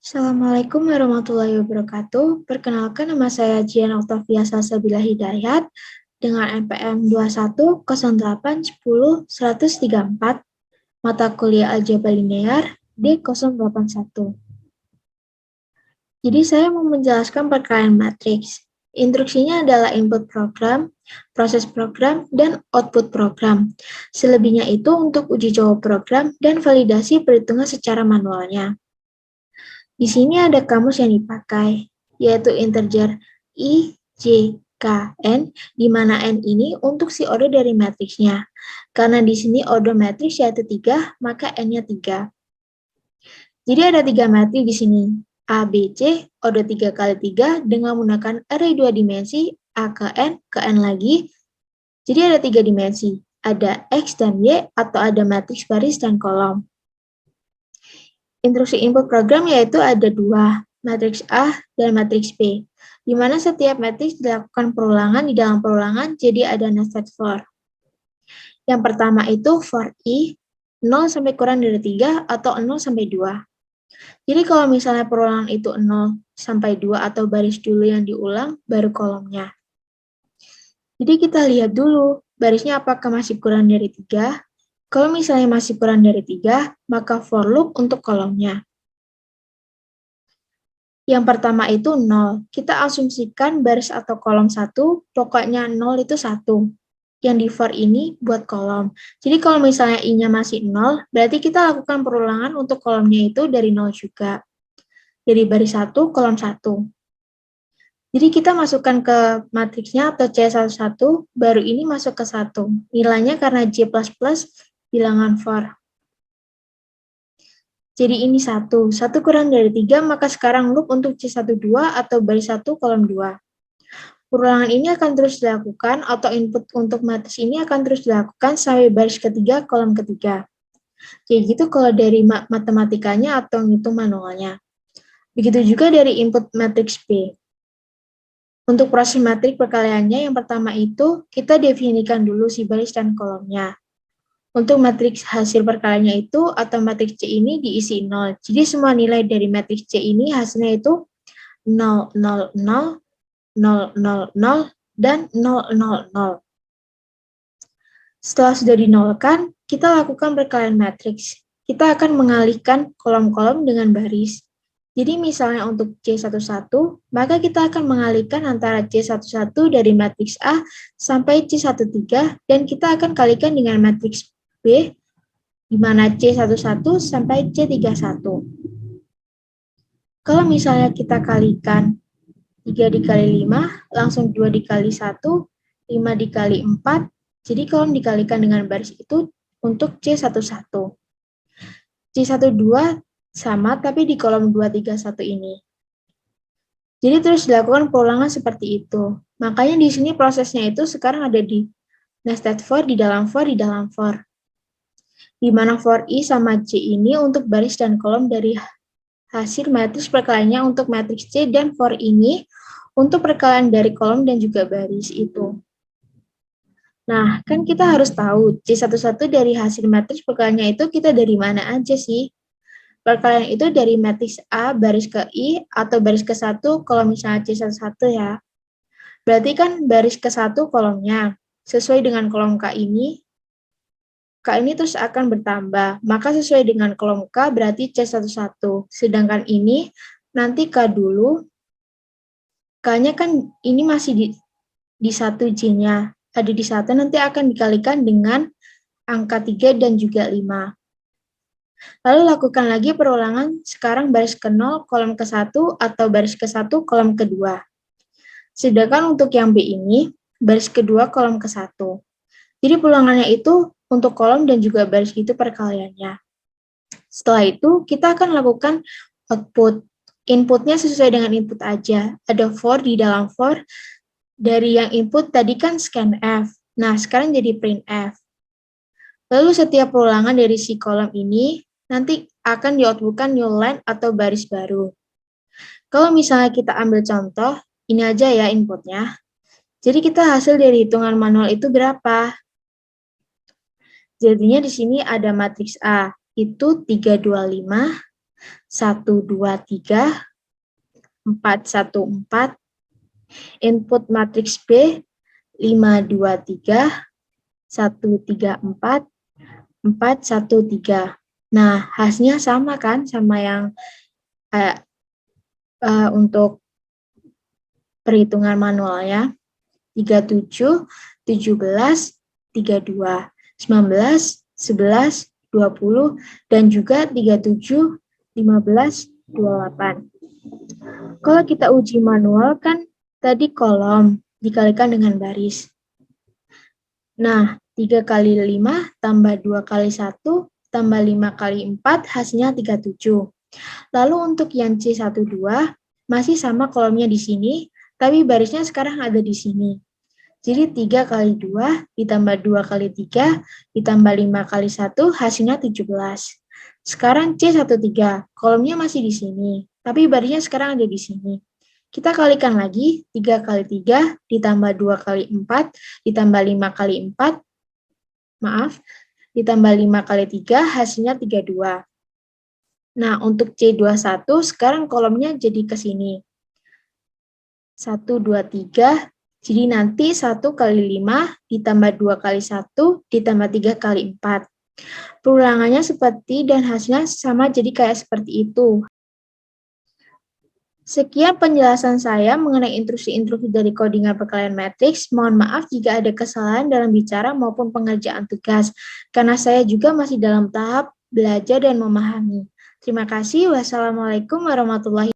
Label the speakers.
Speaker 1: Assalamualaikum warahmatullahi wabarakatuh. Perkenalkan, nama saya Jian Oktavia Salsabila Hidayat dengan NPM 2108100134, mata kuliah Aljabar Linear D081. Jadi saya mau menjelaskan perkalian matriks. Instruksinya adalah input program, proses program, dan output program. Selebihnya itu untuk uji coba program dan validasi perhitungan secara manualnya. Di sini ada kamus yang dipakai, yaitu integer I, J, K, N, di mana N ini untuk si order dari matriksnya. Karena di sini order matriks yaitu 3, maka N-nya 3. Jadi ada 3 matriks di sini. A, B, C, order 3 kali 3 dengan menggunakan array 2 dimensi, A ke N lagi. Jadi ada 3 dimensi. Ada X dan Y atau ada matriks baris dan kolom. Instruksi input program yaitu ada 2, matriks A dan matriks B, di mana setiap matriks dilakukan perulangan di dalam perulangan, jadi ada nested for. Yang pertama itu for I, 0 sampai kurang dari 3 atau 0 sampai 2. Jadi kalau misalnya perulangan itu 0 sampai 2 atau baris dulu yang diulang, baru kolomnya. Jadi kita lihat dulu, barisnya apakah masih kurang dari 3. Kalau misalnya masih kurang dari 3, maka for loop untuk kolomnya. Yang pertama itu 0. Kita asumsikan baris atau kolom 1, pokoknya 0 itu 1. Yang di for ini buat kolom. Jadi kalau misalnya I-nya masih 0, berarti kita lakukan perulangan untuk kolomnya itu dari 0 juga. Dari baris 1, kolom 1. Jadi kita masukkan ke matriksnya atau C11, baru ini masuk ke 1. Nilainya karena J++ bilangan for. Jadi ini 1 kurang dari 3, maka sekarang loop untuk C12 atau baris 1, kolom 2. Perulangan ini akan terus dilakukan, atau input untuk matriks ini akan terus dilakukan sampai baris ketiga, kolom ketiga. Kayak gitu kalau dari matematikanya atau ngitung manualnya. Begitu juga dari input matriks B. Untuk proses matriks perkaliannya, yang pertama itu kita definisikan dulu si baris dan kolomnya. Untuk matriks hasil perkaliannya itu, atau matriks C ini diisi 0. Jadi semua nilai dari matriks C ini hasilnya itu 0, 0, 0, 0, 0, 0, dan 0, 0, 0. Setelah sudah dinolkan, kita lakukan perkalian matriks. Kita akan mengalihkan kolom-kolom dengan baris. Jadi misalnya untuk C11, maka kita akan mengalihkan antara C11 dari matriks A sampai C13, dan kita akan kalikan dengan matriks B, di mana C11 sampai C31. Kalau misalnya kita kalikan 3 dikali 5, langsung 2 dikali 1, 5 dikali 4, jadi kolom dikalikan dengan baris itu untuk C11. C12 sama, tapi di kolom 231 ini. Jadi terus dilakukan perulangan seperti itu. Makanya di sini prosesnya itu sekarang ada di nested for, di dalam for, di dalam for. Di mana for I sama J ini untuk baris dan kolom dari hasil matriks perkaliannya untuk matriks C, dan for ini untuk perkalian dari kolom dan juga baris itu. Nah, kan kita harus tahu C11 dari hasil matriks perkaliannya itu kita dari mana aja sih? Perkalian itu dari matriks A baris ke I atau baris ke 1 kalau misalnya C11 ya. Berarti kan baris ke 1 kolomnya. Sesuai dengan kolom K ini terus akan bertambah. Maka sesuai dengan kolom K berarti C11. Sedangkan ini nanti K dulu. K-nya kan ini masih di 1 J-nya. Ada di 1, nanti akan dikalikan dengan angka 3 dan juga 5. Lalu lakukan lagi perulangan, sekarang baris ke 0, kolom ke 1, atau baris ke 1, kolom kedua. Sedangkan untuk yang B ini, baris kedua, kolom ke 1. Jadi perulangannya itu untuk kolom dan juga baris itu perkaliannya. Setelah itu, kita akan lakukan output. Inputnya sesuai dengan input aja. Ada for di dalam for. Dari yang input tadi kan scanf. Nah, sekarang jadi printf. Lalu setiap perulangan dari si kolom ini nanti akan di-outputkan new line atau baris baru. Kalau misalnya kita ambil contoh, ini aja ya inputnya. Jadi kita hasil dari hitungan manual itu berapa? Jadinya di sini ada matriks A, itu 325, 1, 2, 3, 4, 1, 4, input matriks B, 5, 2, 3, 1, 3, 4, 4, 1, 3. Nah, hasilnya sama kan, sama yang untuk perhitungan manualnya. 37, 17, 32, 19, 11, 20, dan juga 37, 15, 28. Kalau kita uji manual kan tadi kolom dikalikan dengan baris. Nah, 3 kali 5 tambah 2 kali 1 tambah 5 kali 4 hasilnya 37. Lalu untuk yang C12 masih sama kolomnya di sini, tapi barisnya sekarang ada di sini. Jadi 3 kali 2 ditambah 2 kali 3 ditambah 5 kali 1 hasilnya 17. Sekarang C13, kolomnya masih di sini, tapi barisnya sekarang ada di sini. Kita kalikan lagi, 3 kali 3 ditambah 2 kali 4 ditambah 5 kali 4, ditambah 5 kali 3 hasilnya 32. Nah, untuk C21 sekarang kolomnya jadi ke sini. 1, 2, 3, jadi nanti 1 kali 5 ditambah 2 kali 1 ditambah 3 kali 4. Perulangannya seperti dan hasilnya sama jadi kayak seperti itu. Sekian penjelasan saya mengenai instruksi-instruksi dari codingan perkalian matriks. Mohon maaf jika ada kesalahan dalam bicara maupun pengerjaan tugas, karena saya juga masih dalam tahap belajar dan memahami. Terima kasih. Wassalamualaikum warahmatullahi wabarakatuh.